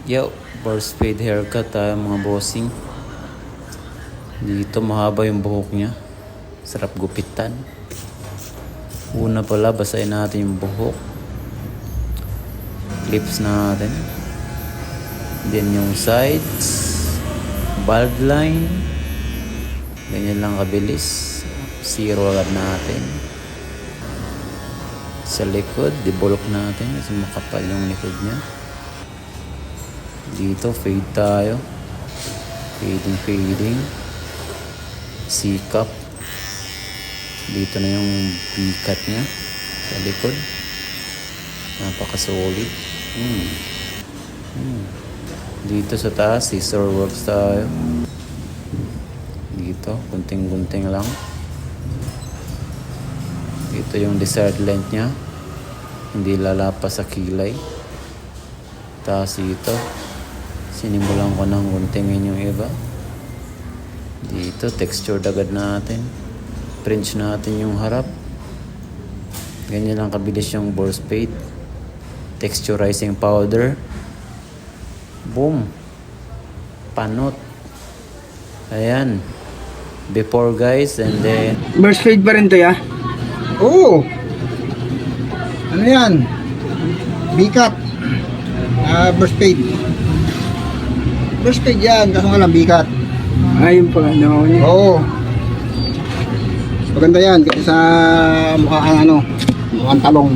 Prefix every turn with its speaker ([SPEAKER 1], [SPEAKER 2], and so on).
[SPEAKER 1] Yo, burst fade haircut tayo mga bossing. Dito mahaba yung buhok niya. Sarap gupitan. Una pala, basahin natin yung buhok. Clips natin. Then yung sides. Bald line. Ganyan lang kabilis. Zero agad natin. Sa likod, dibulok natin kasi makapal yung likod niya. Dito, fade tayo. Fading. C-cup. Dito na yung B-cut niya sa likod. Napaka-solid. Dito sa taas, scissor works tayo. Dito, gunting-gunting lang. Dito yung desired length niya. Hindi lalapas sa kilay. Tapos dito, sinimulan ko ng guntingin yung iba. Dito, texture agad natin. Fringe natin yung harap. Ganyan lang kabilis yung burst fade. Texturizing powder. Boom. Panot. Ayan. Before guys, and then
[SPEAKER 2] Burst fade pa rin to ya? Oo. Ano yan? B-cut. Burst fade. Burst fade yan, kaso nga lang B-cut.
[SPEAKER 3] Ayun pa, ano niya.
[SPEAKER 2] Oo. Maganda yan kasi sa mukhang mukhang talong.